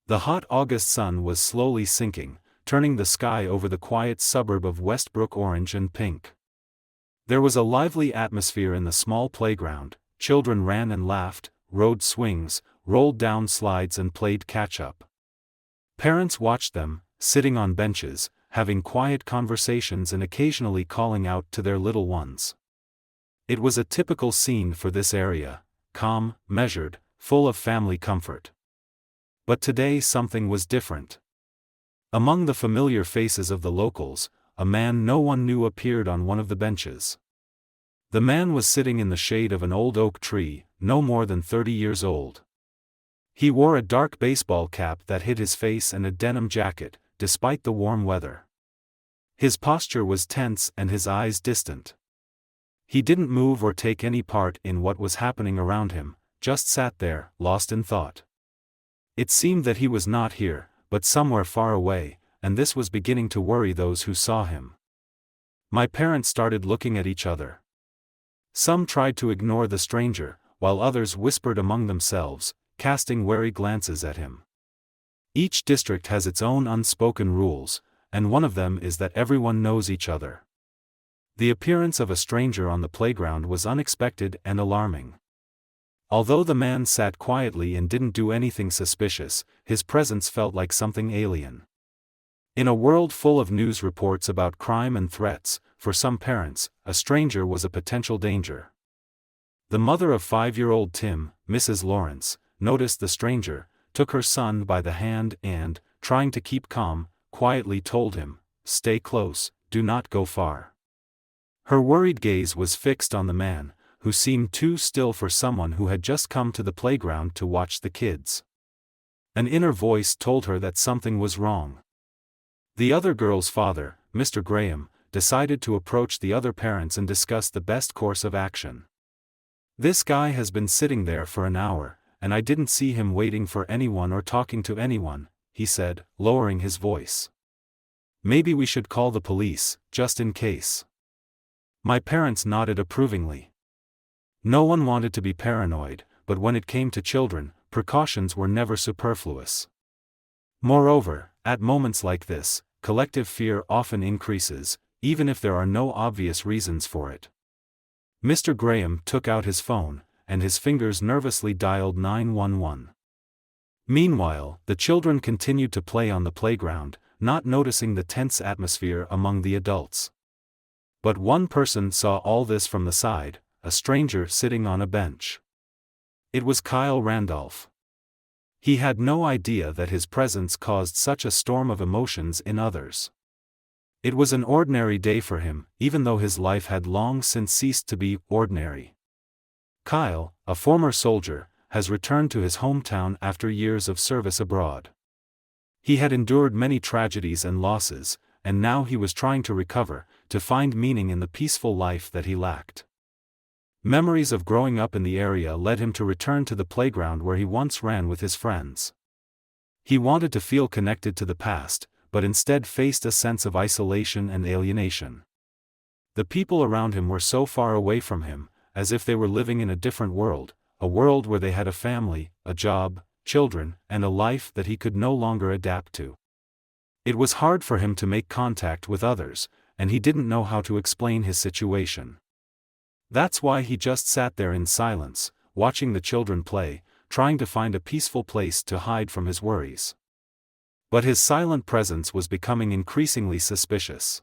The hot August sun was slowly sinking, turning the sky over the quiet suburb of Westbrook orange and pink. There was a lively atmosphere in the small playground. Children ran and laughed, rode swings, rolled down slides and played catch-up. Parents watched them, sitting on benches, having quiet conversations and occasionally calling out to their little ones. It was a typical scene for this area, calm, measured, full of family comfort. But today something was different. Among the familiar faces of the locals, a man no one knew appeared on one of the benches. The man was sitting in the shade of an old oak tree, no more than 30 years old. He wore a dark baseball cap that hid his face and a denim jacket, despite the warm weather. His posture was tense and his eyes distant. He didn't move or take any part in what was happening around him, just sat there, lost in thought. It seemed that he was not here, but somewhere far away, and this was beginning to worry those who saw him. My parents started looking at each other. Some tried to ignore the stranger, while others whispered among themselves, casting wary glances at him. Each district has its own unspoken rules, and one of them is that everyone knows each other. The appearance of a stranger on the playground was unexpected and alarming. Although the man sat quietly and didn't do anything suspicious, his presence felt like something alien. In a world full of news reports about crime and threats, for some parents, a stranger was a potential danger. The mother of 5-year-old Tim, Mrs. Lawrence, noticed the stranger, took her son by the hand and, trying to keep calm, quietly told him, "Stay close, do not go far." Her worried gaze was fixed on the man, who seemed too still for someone who had just come to the playground to watch the kids. An inner voice told her that something was wrong. The other girl's father, Mr. Graham, decided to approach the other parents and discuss the best course of action. "This guy has been sitting there for an hour, and I didn't see him waiting for anyone or talking to anyone," he said, lowering his voice. "Maybe we should call the police, just in case." My parents nodded approvingly. No one wanted to be paranoid, but when it came to children, precautions were never superfluous. Moreover, at moments like this, collective fear often increases, even if there are no obvious reasons for it. Mr. Graham took out his phone, and his fingers nervously dialed 911. Meanwhile, the children continued to play on the playground, not noticing the tense atmosphere among the adults. But one person saw all this from the side, a stranger sitting on a bench. It was Kyle Randolph. He had no idea that his presence caused such a storm of emotions in others. It was an ordinary day for him, even though his life had long since ceased to be ordinary. Kyle, a former soldier, has returned to his hometown after years of service abroad. He had endured many tragedies and losses, and now he was trying to recover, to find meaning in the peaceful life that he lacked. Memories of growing up in the area led him to return to the playground where he once ran with his friends. He wanted to feel connected to the past, but instead faced a sense of isolation and alienation. The people around him were so far away from him, as if they were living in a different world, a world where they had a family, a job, children, and a life that he could no longer adapt to. It was hard for him to make contact with others, and he didn't know how to explain his situation. That's why he just sat there in silence, watching the children play, trying to find a peaceful place to hide from his worries. But his silent presence was becoming increasingly suspicious.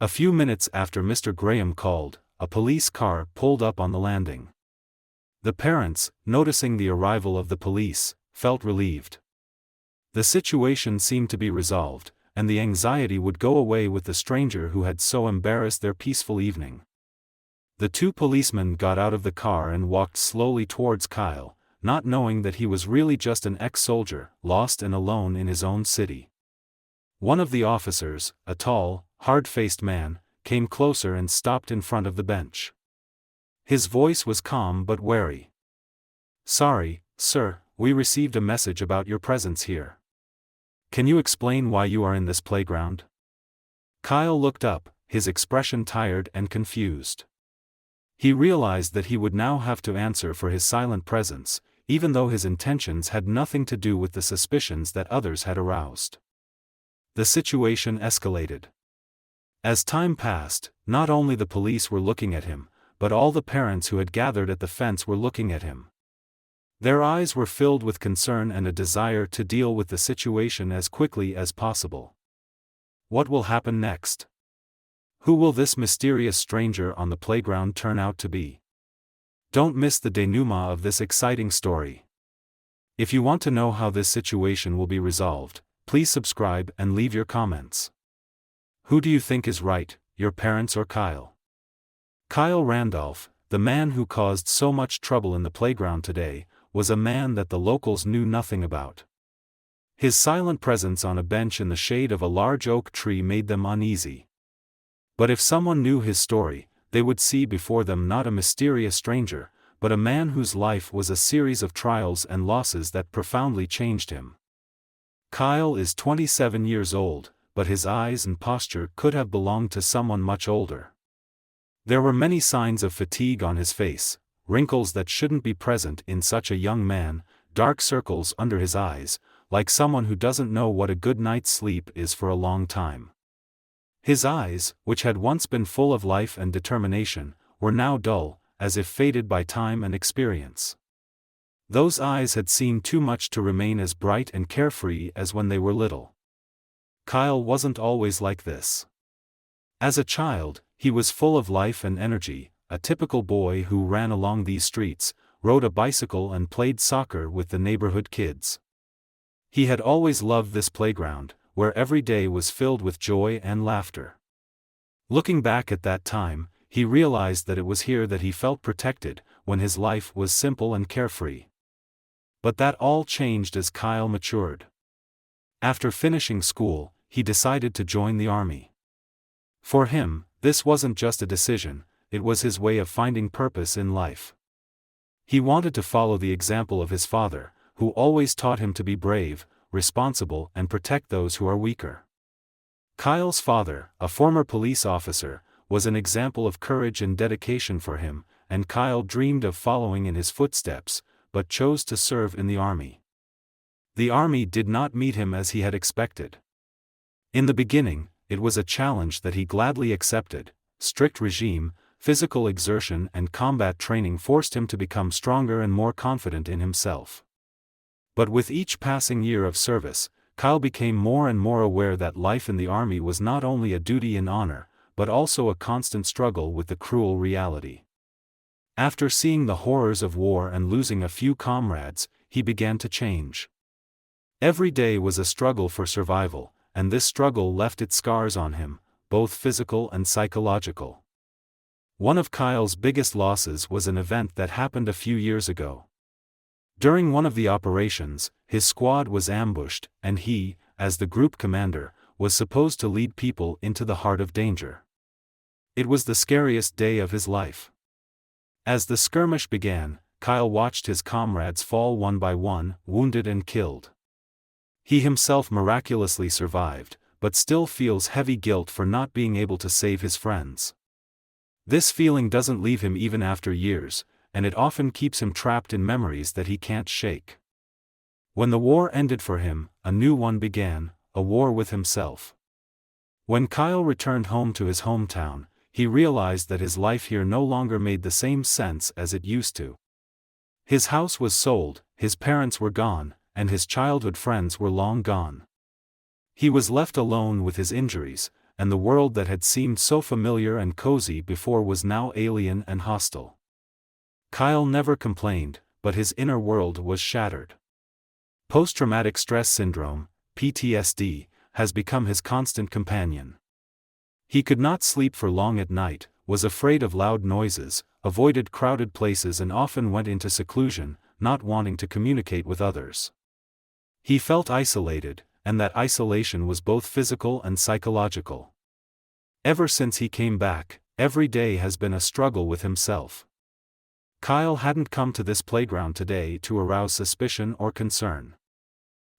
A few minutes after Mr. Graham called, a police car pulled up on the landing. The parents, noticing the arrival of the police, felt relieved. The situation seemed to be resolved, and the anxiety would go away with the stranger who had so embarrassed their peaceful evening. The two policemen got out of the car and walked slowly towards Kyle, not knowing that he was really just an ex-soldier, lost and alone in his own city. One of the officers, a tall, hard-faced man, came closer and stopped in front of the bench. His voice was calm but wary. "Sorry, sir, we received a message about your presence here. Can you explain why you are in this playground?" Kyle looked up, his expression tired and confused. He realized that he would now have to answer for his silent presence, even though his intentions had nothing to do with the suspicions that others had aroused. The situation escalated. As time passed, not only the police were looking at him, but all the parents who had gathered at the fence were looking at him. Their eyes were filled with concern and a desire to deal with the situation as quickly as possible. What will happen next? Who will this mysterious stranger on the playground turn out to be? Don't miss the denouement of this exciting story. If you want to know how this situation will be resolved, please subscribe and leave your comments. Who do you think is right, your parents or Kyle? Kyle Randolph, the man who caused so much trouble in the playground today, was a man that the locals knew nothing about. His silent presence on a bench in the shade of a large oak tree made them uneasy. But if someone knew his story, they would see before them not a mysterious stranger, but a man whose life was a series of trials and losses that profoundly changed him. Kyle is 27 years old, but his eyes and posture could have belonged to someone much older. There were many signs of fatigue on his face, wrinkles that shouldn't be present in such a young man, dark circles under his eyes, like someone who doesn't know what a good night's sleep is for a long time. His eyes, which had once been full of life and determination, were now dull, as if faded by time and experience. Those eyes had seen too much to remain as bright and carefree as when they were little. Kyle wasn't always like this. As a child, he was full of life and energy, a typical boy who ran along these streets, rode a bicycle and played soccer with the neighborhood kids. He had always loved this playground, where every day was filled with joy and laughter. Looking back at that time, he realized that it was here that he felt protected, when his life was simple and carefree. But that all changed as Kyle matured. After finishing school, he decided to join the army. For him, this wasn't just a decision, it was his way of finding purpose in life. He wanted to follow the example of his father, who always taught him to be brave, responsible and protect those who are weaker. Kyle's father, a former police officer, was an example of courage and dedication for him, and Kyle dreamed of following in his footsteps, but chose to serve in the army. The army did not meet him as he had expected. In the beginning, it was a challenge that he gladly accepted. Strict regime, physical exertion and combat training forced him to become stronger and more confident in himself. But with each passing year of service, Kyle became more and more aware that life in the army was not only a duty and honor, but also a constant struggle with the cruel reality. After seeing the horrors of war and losing a few comrades, he began to change. Every day was a struggle for survival, and this struggle left its scars on him, both physical and psychological. One of Kyle's biggest losses was an event that happened a few years ago. During one of the operations, his squad was ambushed, and he, as the group commander, was supposed to lead people into the heart of danger. It was the scariest day of his life. As the skirmish began, Kyle watched his comrades fall one by one, wounded and killed. He himself miraculously survived, but still feels heavy guilt for not being able to save his friends. This feeling doesn't leave him even after years, and it often keeps him trapped in memories that he can't shake. When the war ended for him, a new one began, a war with himself. When Kyle returned home to his hometown, he realized that his life here no longer made the same sense as it used to. His house was sold, his parents were gone, and his childhood friends were long gone. He was left alone with his injuries, and the world that had seemed so familiar and cozy before was now alien and hostile. Kyle never complained, but his inner world was shattered. Post-traumatic stress syndrome, PTSD, has become his constant companion. He could not sleep for long at night, was afraid of loud noises, avoided crowded places and often went into seclusion, not wanting to communicate with others. He felt isolated, and that isolation was both physical and psychological. Ever since he came back, every day has been a struggle with himself. Kyle hadn't come to this playground today to arouse suspicion or concern.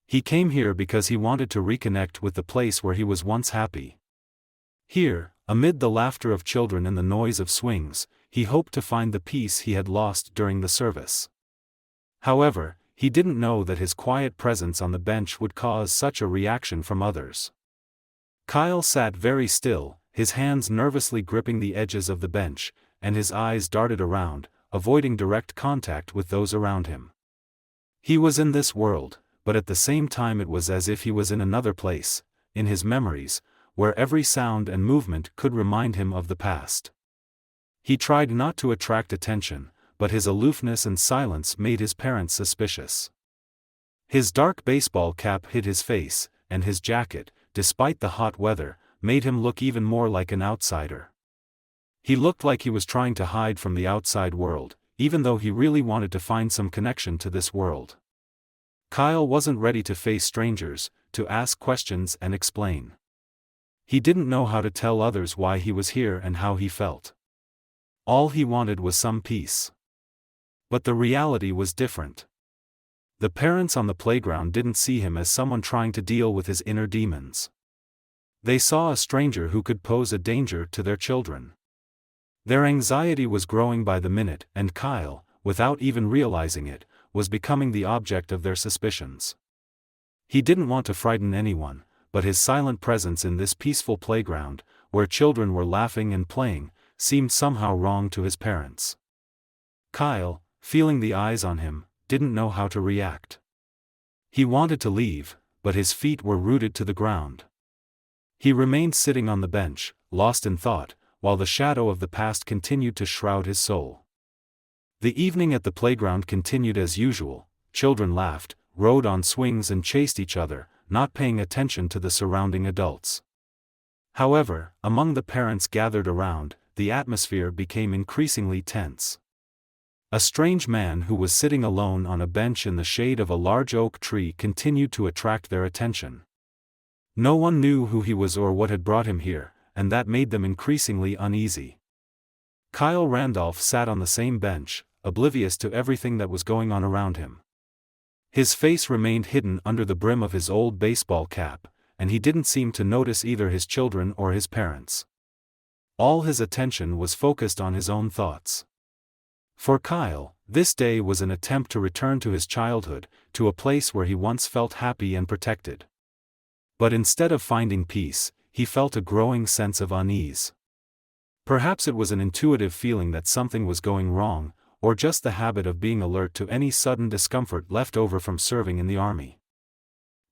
He came here because he wanted to reconnect with the place where he was once happy. Here, amid the laughter of children and the noise of swings, he hoped to find the peace he had lost during the service. However, he didn't know that his quiet presence on the bench would cause such a reaction from others. Kyle sat very still, his hands nervously gripping the edges of the bench, and his eyes darted around, avoiding direct contact with those around him. He was in this world, but at the same time it was as if he was in another place, in his memories, where every sound and movement could remind him of the past. He tried not to attract attention, but his aloofness and silence made his parents suspicious. His dark baseball cap hid his face, and his jacket, despite the hot weather, made him look even more like an outsider. He looked like he was trying to hide from the outside world, even though he really wanted to find some connection to this world. Kyle wasn't ready to face strangers, to ask questions and explain. He didn't know how to tell others why he was here and how he felt. All he wanted was some peace. But the reality was different. The parents on the playground didn't see him as someone trying to deal with his inner demons. They saw a stranger who could pose a danger to their children. Their anxiety was growing by the minute, and Kyle, without even realizing it, was becoming the object of their suspicions. He didn't want to frighten anyone, but his silent presence in this peaceful playground, where children were laughing and playing, seemed somehow wrong to his parents. Kyle, feeling the eyes on him, didn't know how to react. He wanted to leave, but his feet were rooted to the ground. He remained sitting on the bench, lost in thought, while the shadow of the past continued to shroud his soul. The evening at the playground continued as usual. Children laughed, rode on swings and chased each other, not paying attention to the surrounding adults. However, among the parents gathered around, the atmosphere became increasingly tense. A strange man who was sitting alone on a bench in the shade of a large oak tree continued to attract their attention. No one knew who he was or what had brought him here, and that made them increasingly uneasy. Kyle Randolph sat on the same bench, oblivious to everything that was going on around him. His face remained hidden under the brim of his old baseball cap, and he didn't seem to notice either his children or his parents. All his attention was focused on his own thoughts. For Kyle, this day was an attempt to return to his childhood, to a place where he once felt happy and protected. But instead of finding peace, he felt a growing sense of unease. Perhaps it was an intuitive feeling that something was going wrong, or just the habit of being alert to any sudden discomfort left over from serving in the army.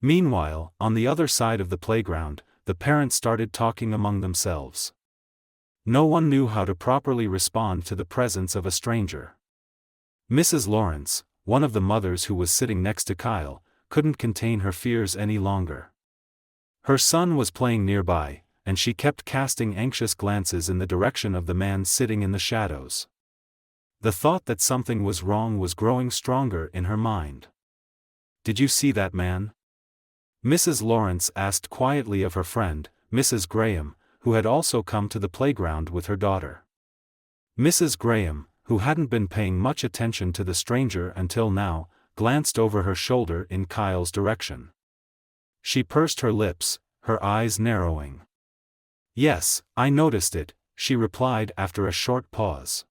Meanwhile, on the other side of the playground, the parents started talking among themselves. No one knew how to properly respond to the presence of a stranger. Mrs. Lawrence, one of the mothers who was sitting next to Kyle, couldn't contain her fears any longer. Her son was playing nearby, and she kept casting anxious glances in the direction of the man sitting in the shadows. The thought that something was wrong was growing stronger in her mind. "Did you see that man?" Mrs. Lawrence asked quietly of her friend, Mrs. Graham, who had also come to the playground with her daughter. Mrs. Graham, who hadn't been paying much attention to the stranger until now, glanced over her shoulder in Kyle's direction. She pursed her lips, her eyes narrowing. "Yes, I noticed it," she replied after a short pause.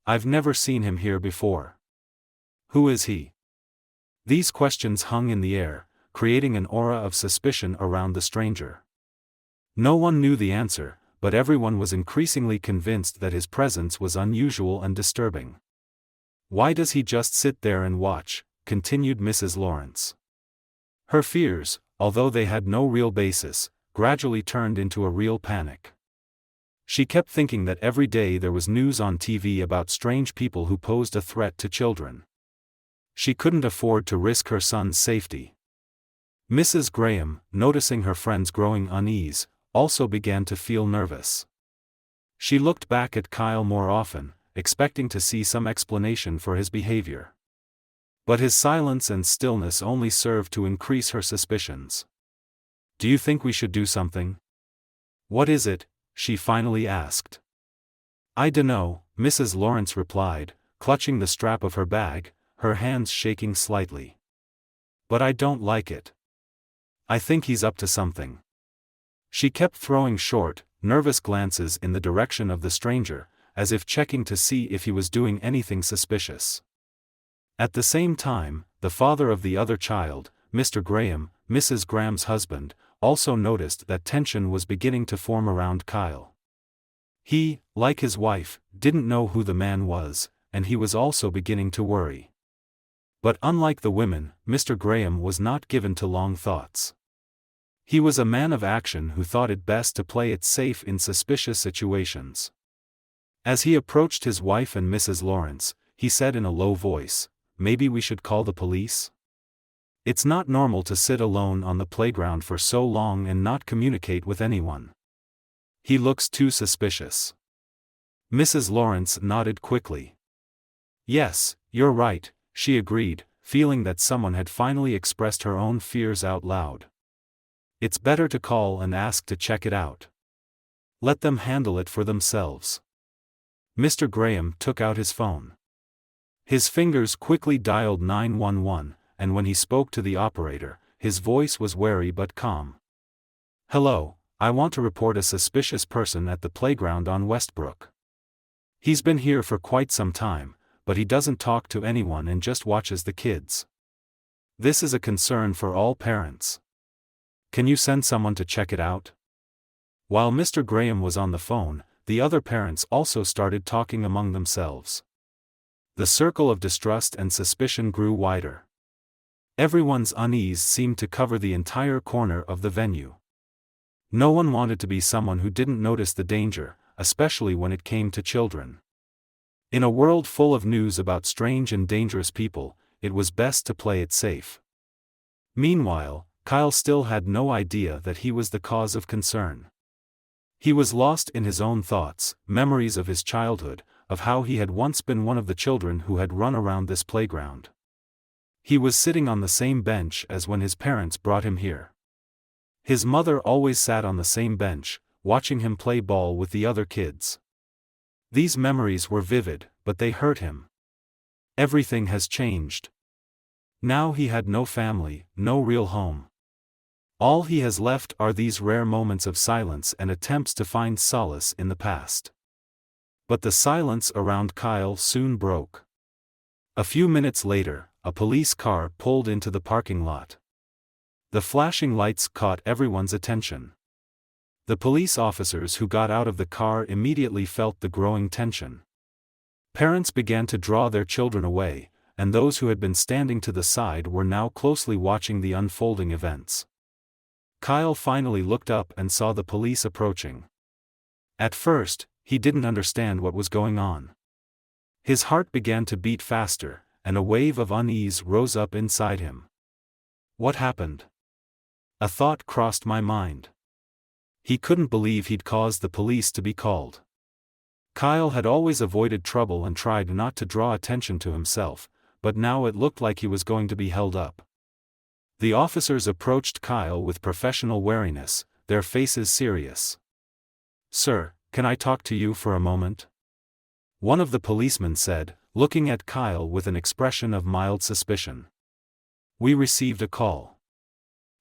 "I've never seen him here before. Who is he?" These questions hung in the air, creating an aura of suspicion around the stranger. No one knew the answer, but everyone was increasingly convinced that his presence was unusual and disturbing. "Why does he just sit there and watch?" continued Mrs. Lawrence. Her fears, although they had no real basis, gradually turned into a real panic. She kept thinking that every day there was news on TV about strange people who posed a threat to children. She couldn't afford to risk her son's safety. Mrs. Graham, noticing her friend's growing unease, also began to feel nervous. She looked back at Kyle more often, expecting to see some explanation for his behavior. But his silence and stillness only served to increase her suspicions. "Do you think we should do something?" "What is it?" she finally asked. "I dunno," Mrs. Lawrence replied, clutching the strap of her bag, her hands shaking slightly. "But I don't like it. I think he's up to something." She kept throwing short, nervous glances in the direction of the stranger, as if checking to see if he was doing anything suspicious. At the same time, the father of the other child, Mr. Graham, Mrs. Graham's husband, also noticed that tension was beginning to form around Kyle. He, like his wife, didn't know who the man was, and he was also beginning to worry. But unlike the women, Mr. Graham was not given to long thoughts. He was a man of action who thought it best to play it safe in suspicious situations. As he approached his wife and Mrs. Lawrence, he said in a low voice, "Maybe we should call the police? It's not normal to sit alone on the playground for so long and not communicate with anyone. He looks too suspicious." Mrs. Lawrence nodded quickly. "Yes, you're right," she agreed, feeling that someone had finally expressed her own fears out loud. "It's better to call and ask to check it out. Let them handle it for themselves." Mr. Graham took out his phone. His fingers quickly dialed 911, and when he spoke to the operator, his voice was wary but calm. "Hello, I want to report a suspicious person at the playground on Westbrook. He's been here for quite some time, but he doesn't talk to anyone and just watches the kids. This is a concern for all parents. Can you send someone to check it out?" While Mr. Graham was on the phone, the other parents also started talking among themselves. The circle of distrust and suspicion grew wider. Everyone's unease seemed to cover the entire corner of the venue. No one wanted to be someone who didn't notice the danger, especially when it came to children. In a world full of news about strange and dangerous people, it was best to play it safe. Meanwhile, Kyle still had no idea that he was the cause of concern. He was lost in his own thoughts, memories of his childhood, of how he had once been one of the children who had run around this playground. He was sitting on the same bench as when his parents brought him here. His mother always sat on the same bench, watching him play ball with the other kids. These memories were vivid, but they hurt him. Everything has changed. Now he had no family, no real home. All he has left are these rare moments of silence and attempts to find solace in the past. But the silence around Kyle soon broke. A few minutes later, a police car pulled into the parking lot. The flashing lights caught everyone's attention. The police officers who got out of the car immediately felt the growing tension. Parents began to draw their children away, and those who had been standing to the side were now closely watching the unfolding events. Kyle finally looked up and saw the police approaching. At first, he didn't understand what was going on. His heart began to beat faster, and a wave of unease rose up inside him. What happened? A thought crossed my mind. He couldn't believe he'd caused the police to be called. Kyle had always avoided trouble and tried not to draw attention to himself, but now it looked like he was going to be held up. The officers approached Kyle with professional wariness, their faces serious. "Sir, can I talk to you for a moment?" One of the policemen said, looking at Kyle with an expression of mild suspicion. "We received a call.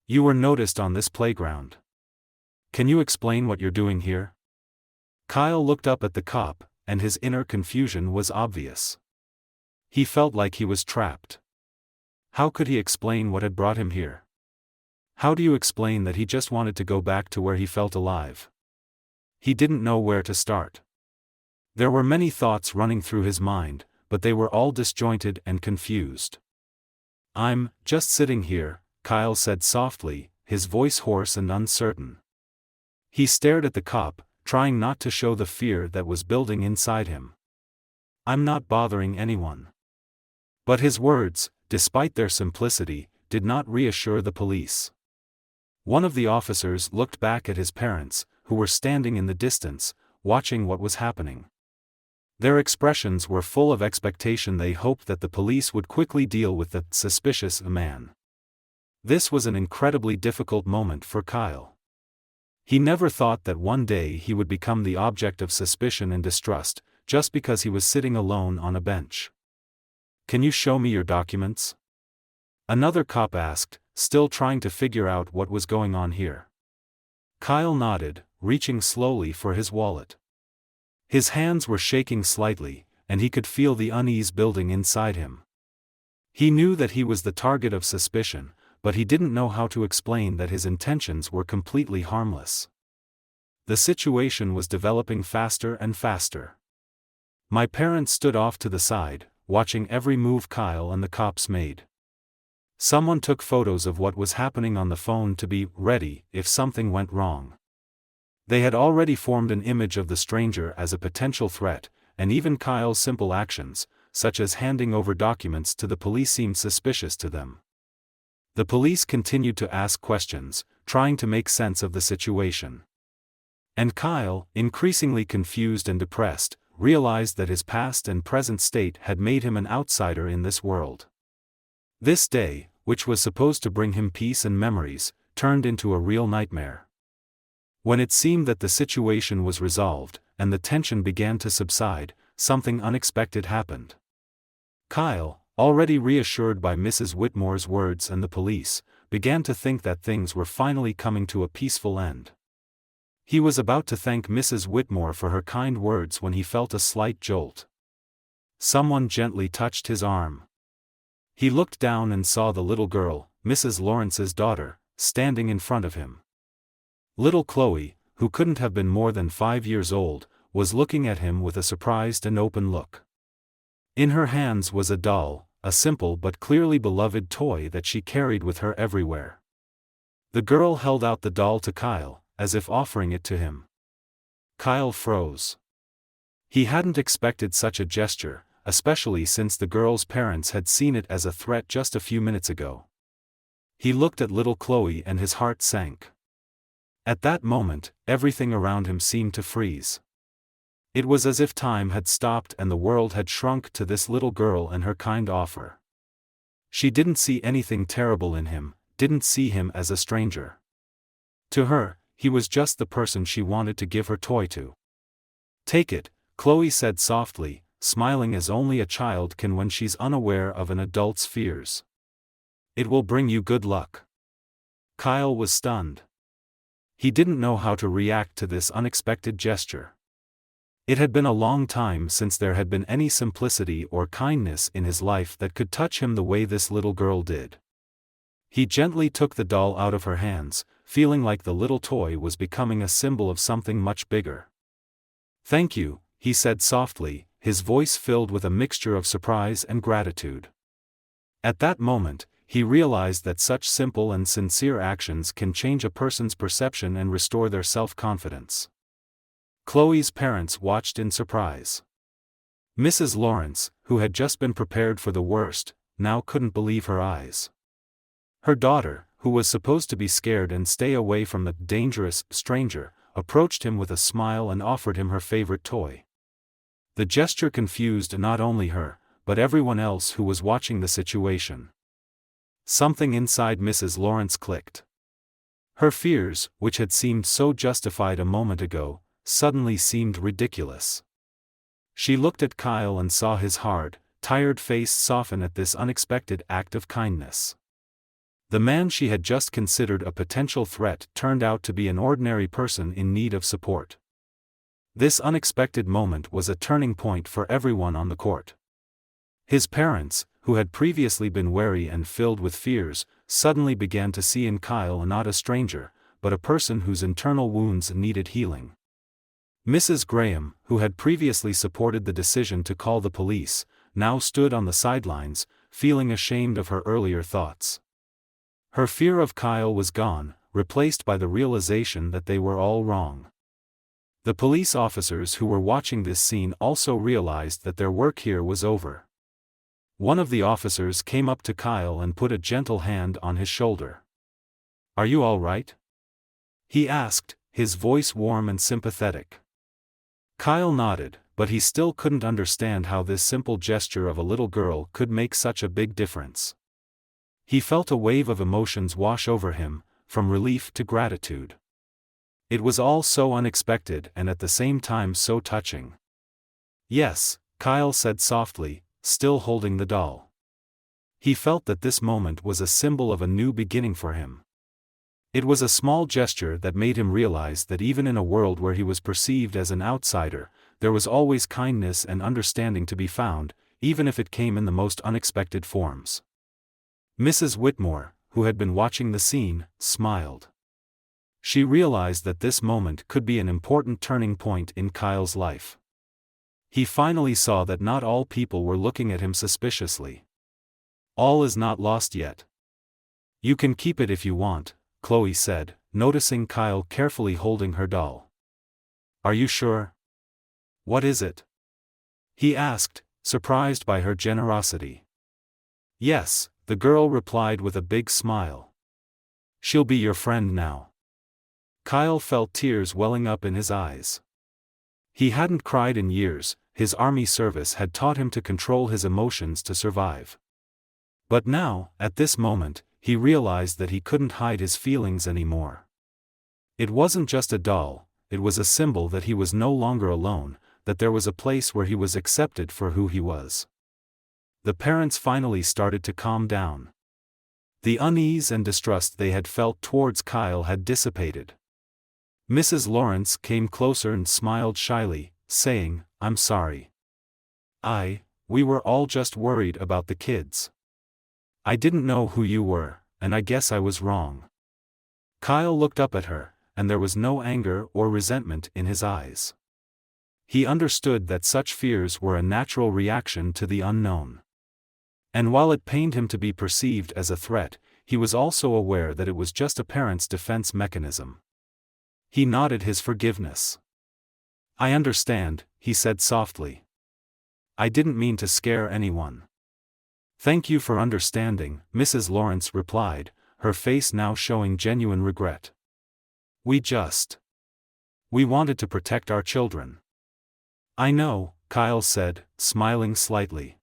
You were noticed on this playground. Can you explain what you're doing here?" Kyle looked up at the cop, and his inner confusion was obvious. He felt like he was trapped. How could he explain what had brought him here? How do you explain that he just wanted to go back to where he felt alive? He didn't know where to start. There were many thoughts running through his mind, but they were all disjointed and confused. "I'm just sitting here," Kyle said softly, his voice hoarse and uncertain. He stared at the cop, trying not to show the fear that was building inside him. "I'm not bothering anyone." But his words, despite their simplicity, did not reassure the police. One of the officers looked back at his parents, who were standing in the distance, watching what was happening. Their expressions were full of expectation. They hoped that the police would quickly deal with the suspicious man. This was an incredibly difficult moment for Kyle. He never thought that one day he would become the object of suspicion and distrust, just because he was sitting alone on a bench. "Can you show me your documents?" Another cop asked, still trying to figure out what was going on here. Kyle nodded, reaching slowly for his wallet. His hands were shaking slightly, and he could feel the unease building inside him. He knew that he was the target of suspicion, but he didn't know how to explain that his intentions were completely harmless. The situation was developing faster and faster. My parents stood off to the side, watching every move Kyle and the cops made. Someone took photos of what was happening on the phone to be ready if something went wrong. They had already formed an image of the stranger as a potential threat, and even Kyle's simple actions, such as handing over documents to the police, seemed suspicious to them. The police continued to ask questions, trying to make sense of the situation. And Kyle, increasingly confused and depressed, realized that his past and present state had made him an outsider in this world. This day, which was supposed to bring him peace and memories, turned into a real nightmare. When it seemed that the situation was resolved, and the tension began to subside, something unexpected happened. Kyle, already reassured by Mrs. Whitmore's words and the police, began to think that things were finally coming to a peaceful end. He was about to thank Mrs. Whitmore for her kind words when he felt a slight jolt. Someone gently touched his arm. He looked down and saw the little girl, Mrs. Lawrence's daughter, standing in front of him. Little Chloe, who couldn't have been more than 5 years old, was looking at him with a surprised and open look. In her hands was a doll, a simple but clearly beloved toy that she carried with her everywhere. The girl held out the doll to Kyle, as if offering it to him. Kyle froze. He hadn't expected such a gesture, especially since the girl's parents had seen it as a threat just a few minutes ago. He looked at little Chloe and his heart sank. At that moment, everything around him seemed to freeze. It was as if time had stopped and the world had shrunk to this little girl and her kind offer. She didn't see anything terrible in him, didn't see him as a stranger. To her, he was just the person she wanted to give her toy to. "Take it," Chloe said softly, smiling as only a child can when she's unaware of an adult's fears. "It will bring you good luck." Kyle was stunned. He didn't know how to react to this unexpected gesture. It had been a long time since there had been any simplicity or kindness in his life that could touch him the way this little girl did. He gently took the doll out of her hands, feeling like the little toy was becoming a symbol of something much bigger. "Thank you," he said softly, his voice filled with a mixture of surprise and gratitude. At that moment, he realized that such simple and sincere actions can change a person's perception and restore their self-confidence. Chloe's parents watched in surprise. Mrs. Lawrence, who had just been prepared for the worst, now couldn't believe her eyes. Her daughter, who was supposed to be scared and stay away from the dangerous stranger, approached him with a smile and offered him her favorite toy. The gesture confused not only her, but everyone else who was watching the situation. Something inside Mrs. Lawrence clicked. Her fears, which had seemed so justified a moment ago, suddenly seemed ridiculous. She looked at Kyle and saw his hard, tired face soften at this unexpected act of kindness. The man she had just considered a potential threat turned out to be an ordinary person in need of support. This unexpected moment was a turning point for everyone on the court. His parents, who had previously been wary and filled with fears, suddenly began to see in Kyle not a stranger, but a person whose internal wounds needed healing. Mrs. Graham, who had previously supported the decision to call the police, now stood on the sidelines, feeling ashamed of her earlier thoughts. Her fear of Kyle was gone, replaced by the realization that they were all wrong. The police officers who were watching this scene also realized that their work here was over. One of the officers came up to Kyle and put a gentle hand on his shoulder. "Are you all right?" he asked, his voice warm and sympathetic. Kyle nodded, but he still couldn't understand how this simple gesture of a little girl could make such a big difference. He felt a wave of emotions wash over him, from relief to gratitude. It was all so unexpected and at the same time so touching. "Yes," Kyle said softly, still holding the doll. He felt that this moment was a symbol of a new beginning for him. It was a small gesture that made him realize that even in a world where he was perceived as an outsider, there was always kindness and understanding to be found, even if it came in the most unexpected forms. Mrs. Whitmore, who had been watching the scene, smiled. She realized that this moment could be an important turning point in Kyle's life. He finally saw that not all people were looking at him suspiciously. All is not lost yet. You can keep it if you want, Chloe said, noticing Kyle carefully holding her doll. Are you sure? What is it? He asked, surprised by her generosity. Yes, the girl replied with a big smile. She'll be your friend now. Kyle felt tears welling up in his eyes. He hadn't cried in years, his army service had taught him to control his emotions to survive. But now, at this moment, he realized that he couldn't hide his feelings anymore. It wasn't just a doll, it was a symbol that he was no longer alone, that there was a place where he was accepted for who he was. The parents finally started to calm down. The unease and distrust they had felt towards Kyle had dissipated. Mrs. Lawrence came closer and smiled shyly, saying, I'm sorry. We were all just worried about the kids. I didn't know who you were, and I guess I was wrong. Kyle looked up at her, and there was no anger or resentment in his eyes. He understood that such fears were a natural reaction to the unknown. And while it pained him to be perceived as a threat, he was also aware that it was just a parent's defense mechanism. He nodded his forgiveness. I understand, he said softly. I didn't mean to scare anyone. Thank you for understanding, Mrs. Lawrence replied, her face now showing genuine regret. We wanted to protect our children. I know, Kyle said, smiling slightly.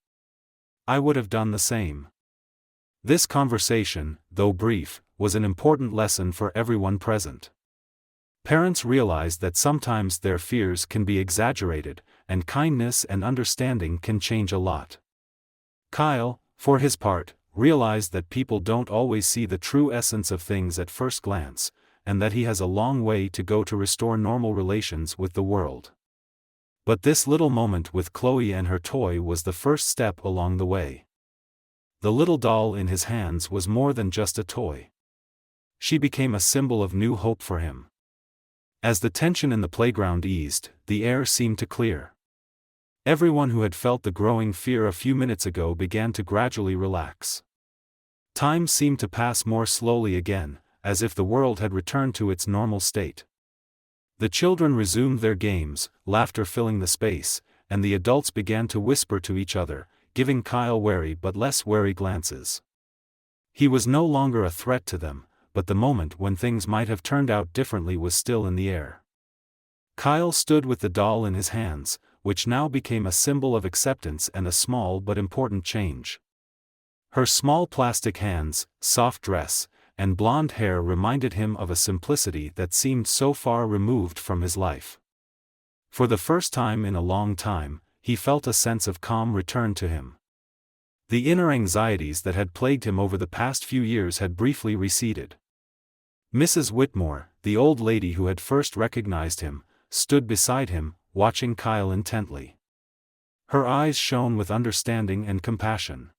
I would have done the same. This conversation, though brief, was an important lesson for everyone present. Parents realized that sometimes their fears can be exaggerated, and kindness and understanding can change a lot. Kyle, for his part, realized that people don't always see the true essence of things at first glance, and that he has a long way to go to restore normal relations with the world. But this little moment with Chloe and her toy was the first step along the way. The little doll in his hands was more than just a toy. She became a symbol of new hope for him. As the tension in the playground eased, the air seemed to clear. Everyone who had felt the growing fear a few minutes ago began to gradually relax. Time seemed to pass more slowly again, as if the world had returned to its normal state. The children resumed their games, laughter filling the space, and the adults began to whisper to each other, giving Kyle wary but less wary glances. He was no longer a threat to them, but the moment when things might have turned out differently was still in the air. Kyle stood with the doll in his hands, which now became a symbol of acceptance and a small but important change. Her small plastic hands, soft dress, and blonde hair reminded him of a simplicity that seemed so far removed from his life. For the first time in a long time, he felt a sense of calm return to him. The inner anxieties that had plagued him over the past few years had briefly receded. Mrs. Whitmore, the old lady who had first recognized him, stood beside him, watching Kyle intently. Her eyes shone with understanding and compassion.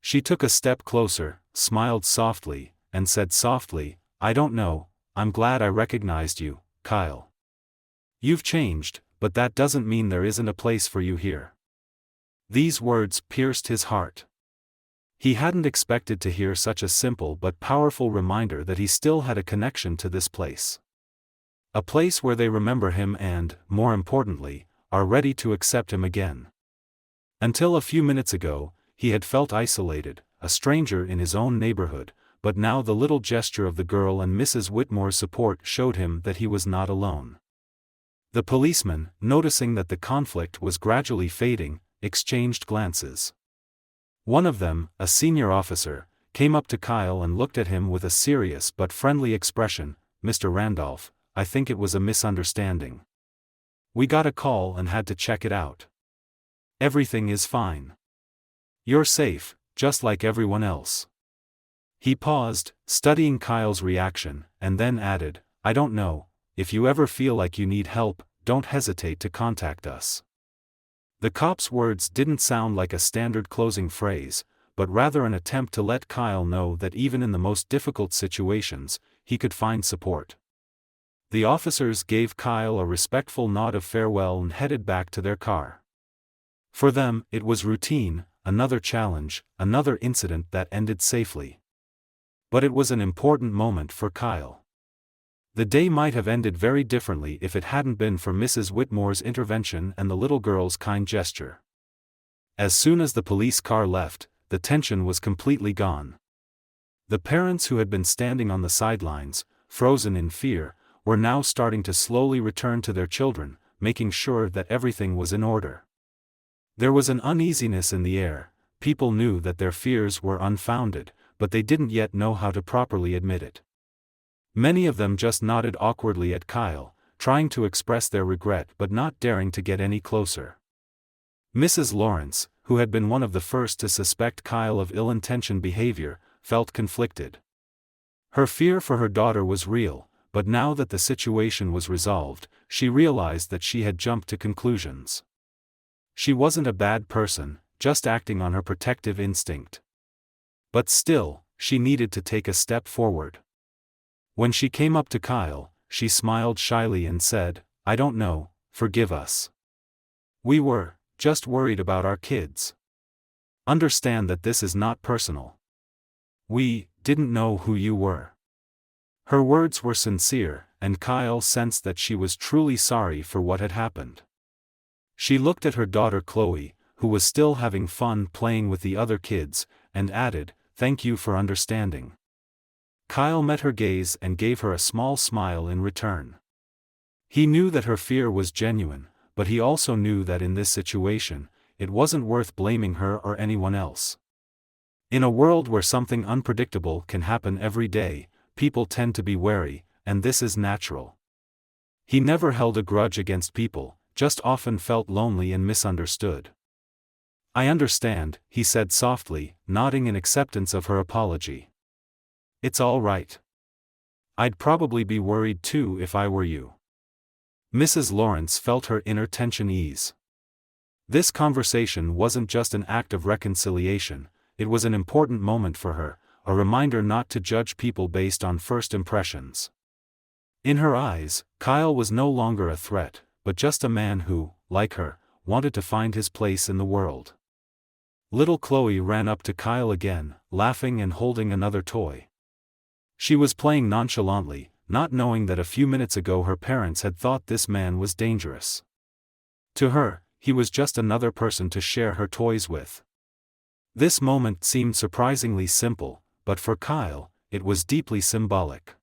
She took a step closer, smiled softly, and said softly, I don't know, I'm glad I recognized you, Kyle. You've changed, but that doesn't mean there isn't a place for you here. These words pierced his heart. He hadn't expected to hear such a simple but powerful reminder that he still had a connection to this place. A place where they remember him and, more importantly, are ready to accept him again. Until a few minutes ago, he had felt isolated, a stranger in his own neighborhood, but now the little gesture of the girl and Mrs. Whitmore's support showed him that he was not alone. The policemen, noticing that the conflict was gradually fading, exchanged glances. One of them, a senior officer, came up to Kyle and looked at him with a serious but friendly expression. Mr. Randolph, I think it was a misunderstanding. We got a call and had to check it out. Everything is fine. You're safe, just like everyone else. He paused, studying Kyle's reaction, and then added, I don't know, if you ever feel like you need help, don't hesitate to contact us. The cop's words didn't sound like a standard closing phrase, but rather an attempt to let Kyle know that even in the most difficult situations, he could find support. The officers gave Kyle a respectful nod of farewell and headed back to their car. For them, it was routine, another challenge, another incident that ended safely. But it was an important moment for Kyle. The day might have ended very differently if it hadn't been for Mrs. Whitmore's intervention and the little girl's kind gesture. As soon as the police car left, the tension was completely gone. The parents who had been standing on the sidelines, frozen in fear, were now starting to slowly return to their children, making sure that everything was in order. There was an uneasiness in the air. People knew that their fears were unfounded, but they didn't yet know how to properly admit it. Many of them just nodded awkwardly at Kyle, trying to express their regret but not daring to get any closer. Mrs. Lawrence, who had been one of the first to suspect Kyle of ill-intentioned behavior, felt conflicted. Her fear for her daughter was real, but now that the situation was resolved, she realized that she had jumped to conclusions. She wasn't a bad person, just acting on her protective instinct. But still, she needed to take a step forward. When she came up to Kyle, she smiled shyly and said, "I don't know, forgive us. We were just worried about our kids. Understand that this is not personal. We didn't know who you were." Her words were sincere, and Kyle sensed that she was truly sorry for what had happened. She looked at her daughter Chloe, who was still having fun playing with the other kids, and added, "Thank you for understanding." Kyle met her gaze and gave her a small smile in return. He knew that her fear was genuine, but he also knew that in this situation, it wasn't worth blaming her or anyone else. In a world where something unpredictable can happen every day, people tend to be wary, and this is natural. He never held a grudge against people, just often felt lonely and misunderstood. "I understand," he said softly, nodding in acceptance of her apology. "It's all right. I'd probably be worried too if I were you." Mrs. Lawrence felt her inner tension ease. This conversation wasn't just an act of reconciliation, it was an important moment for her, a reminder not to judge people based on first impressions. In her eyes, Kyle was no longer a threat, but just a man who, like her, wanted to find his place in the world. Little Chloe ran up to Kyle again, laughing and holding another toy. She was playing nonchalantly, not knowing that a few minutes ago her parents had thought this man was dangerous. To her, he was just another person to share her toys with. This moment seemed surprisingly simple, but for Kyle, it was deeply symbolic.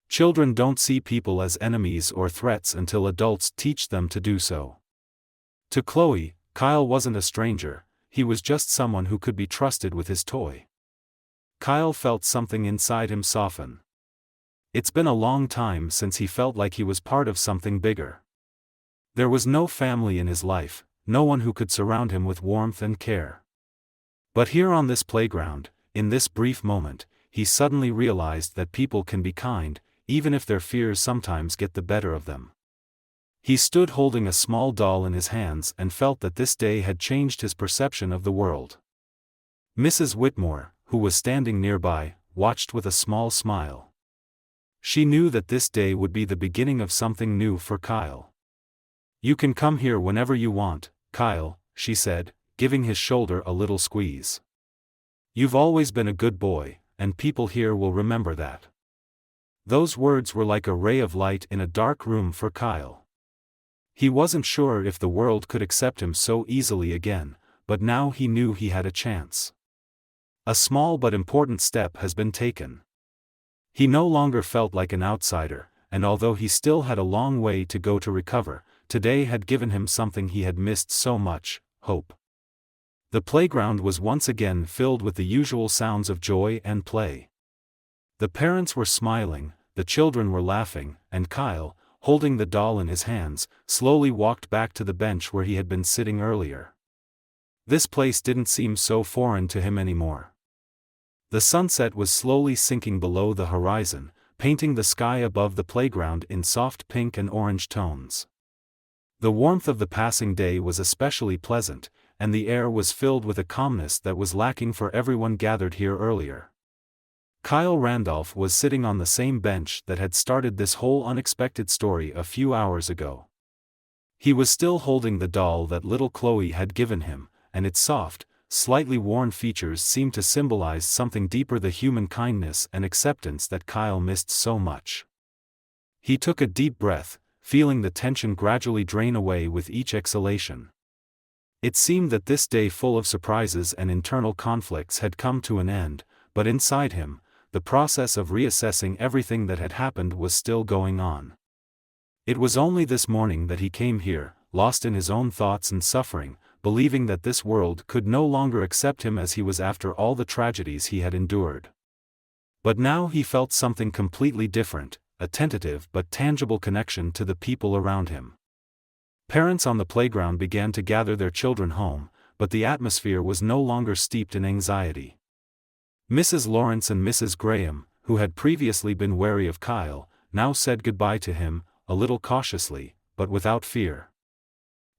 Children don't see people as enemies or threats until adults teach them to do so. To Chloe, Kyle wasn't a stranger, he was just someone who could be trusted with his toy. Kyle felt something inside him soften. It's been a long time since he felt like he was part of something bigger. There was no family in his life, no one who could surround him with warmth and care. But here on this playground, in this brief moment, he suddenly realized that people can be kind, even if their fears sometimes get the better of them. He stood holding a small doll in his hands and felt that this day had changed his perception of the world. Mrs. Whitmore, who was standing nearby, watched with a small smile. She knew that this day would be the beginning of something new for Kyle. "You can come here whenever you want, Kyle," she said, giving his shoulder a little squeeze. "You've always been a good boy, and people here will remember that." Those words were like a ray of light in a dark room for Kyle. He wasn't sure if the world could accept him so easily again, but now he knew he had a chance. A small but important step has been taken. He no longer felt like an outsider, and although he still had a long way to go to recover, today had given him something he had missed so much: hope. The playground was once again filled with the usual sounds of joy and play. The parents were smiling, the children were laughing, and Kyle, holding the doll in his hands, slowly walked back to the bench where he had been sitting earlier. This place didn't seem so foreign to him anymore. The sunset was slowly sinking below the horizon, painting the sky above the playground in soft pink and orange tones. The warmth of the passing day was especially pleasant, and the air was filled with a calmness that was lacking for everyone gathered here earlier. Kyle Randolph was sitting on the same bench that had started this whole unexpected story a few hours ago. He was still holding the doll that little Chloe had given him, and its soft, slightly worn features seemed to symbolize something deeper: the human kindness and acceptance that Kyle missed so much. He took a deep breath, feeling the tension gradually drain away with each exhalation. It seemed that this day full of surprises and internal conflicts had come to an end, but inside him, the process of reassessing everything that had happened was still going on. It was only this morning that he came here, lost in his own thoughts and suffering, believing that this world could no longer accept him as he was after all the tragedies he had endured. But now he felt something completely different, a tentative but tangible connection to the people around him. Parents on the playground began to gather their children home, but the atmosphere was no longer steeped in anxiety. Mrs. Lawrence and Mrs. Graham, who had previously been wary of Kyle, now said goodbye to him, a little cautiously, but without fear.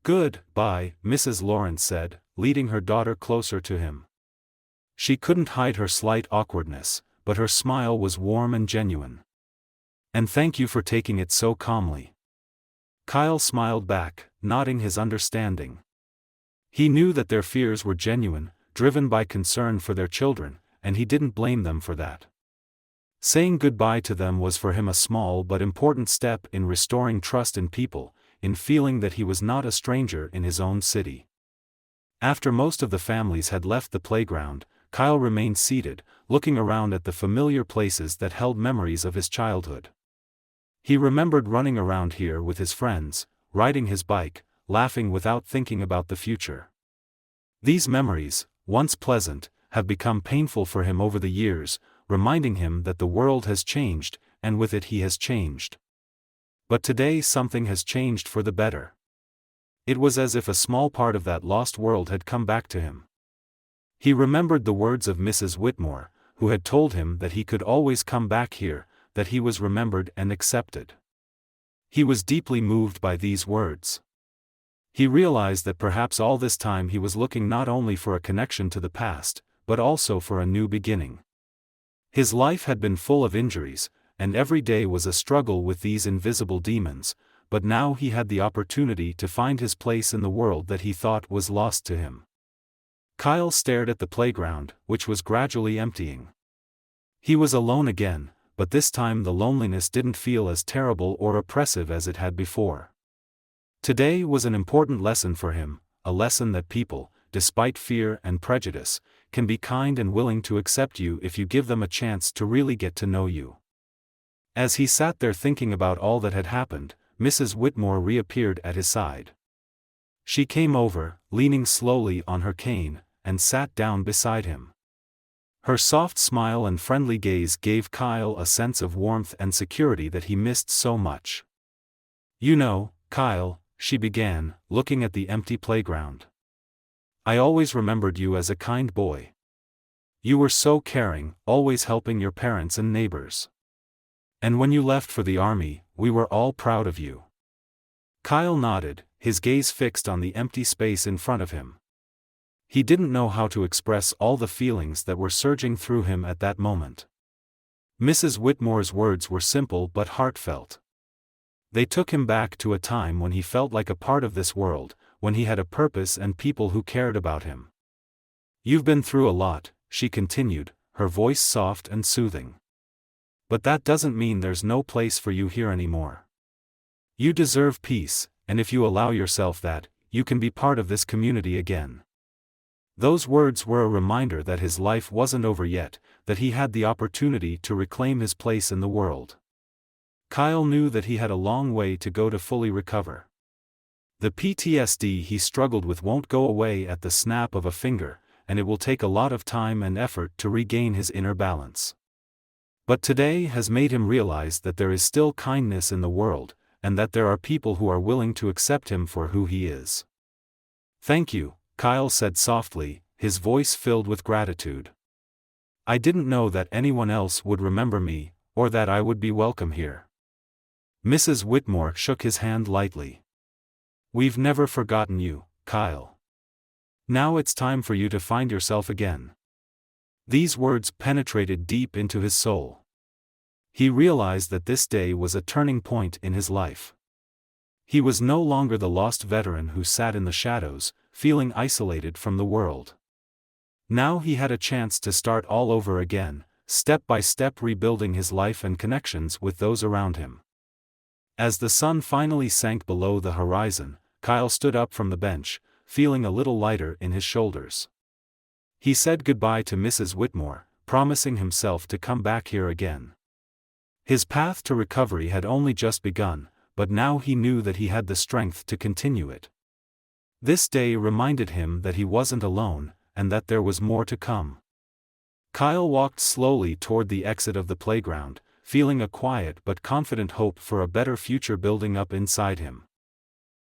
"Good-bye," Mrs. Lawrence said, leading her daughter closer to him. She couldn't hide her slight awkwardness, but her smile was warm and genuine. "And thank you for taking it so calmly." Kyle smiled back, nodding his understanding. He knew that their fears were genuine, driven by concern for their children, and he didn't blame them for that. Saying goodbye to them was for him a small but important step in restoring trust in people, in feeling that he was not a stranger in his own city. After most of the families had left the playground, Kyle remained seated, looking around at the familiar places that held memories of his childhood. He remembered running around here with his friends, riding his bike, laughing without thinking about the future. These memories, once pleasant, have become painful for him over the years, reminding him that the world has changed, and with it he has changed. But today something has changed for the better. It was as if a small part of that lost world had come back to him. He remembered the words of Mrs. Whitmore, who had told him that he could always come back here, that he was remembered and accepted. He was deeply moved by these words. He realized that perhaps all this time he was looking not only for a connection to the past, but also for a new beginning. His life had been full of injuries, and every day was a struggle with these invisible demons, but now he had the opportunity to find his place in the world that he thought was lost to him. Kyle stared at the playground, which was gradually emptying. He was alone again, but this time the loneliness didn't feel as terrible or oppressive as it had before. Today was an important lesson for him, a lesson that people, despite fear and prejudice, can be kind and willing to accept you if you give them a chance to really get to know you. As he sat there thinking about all that had happened, Mrs. Whitmore reappeared at his side. She came over, leaning slowly on her cane, and sat down beside him. Her soft smile and friendly gaze gave Kyle a sense of warmth and security that he missed so much. "You know, Kyle," she began, looking at the empty playground. "I always remembered you as a kind boy. You were so caring, always helping your parents and neighbors. And when you left for the army, we were all proud of you." Kyle nodded, his gaze fixed on the empty space in front of him. He didn't know how to express all the feelings that were surging through him at that moment. Mrs. Whitmore's words were simple but heartfelt. They took him back to a time when he felt like a part of this world, when he had a purpose and people who cared about him. "You've been through a lot," she continued, her voice soft and soothing. "But that doesn't mean there's no place for you here anymore. You deserve peace, and if you allow yourself that, you can be part of this community again." Those words were a reminder that his life wasn't over yet, that he had the opportunity to reclaim his place in the world. Kyle knew that he had a long way to go to fully recover. The PTSD he struggled with won't go away at the snap of a finger, and it will take a lot of time and effort to regain his inner balance. But today has made him realize that there is still kindness in the world, and that there are people who are willing to accept him for who he is. "Thank you," Kyle said softly, his voice filled with gratitude. "I didn't know that anyone else would remember me, or that I would be welcome here." Mrs. Whitmore shook his hand lightly. We've never forgotten you, Kyle. Now it's time for you to find yourself again. These words penetrated deep into his soul. He realized that this day was a turning point in his life. He was no longer the lost veteran who sat in the shadows, feeling isolated from the world. Now he had a chance to start all over again, step by step rebuilding his life and connections with those around him. As the sun finally sank below the horizon, Kyle stood up from the bench, feeling a little lighter in his shoulders. He said goodbye to Mrs. Whitmore, promising himself to come back here again. His path to recovery had only just begun, but now he knew that he had the strength to continue it. This day reminded him that he wasn't alone, and that there was more to come. Kyle walked slowly toward the exit of the playground, feeling a quiet but confident hope for a better future building up inside him.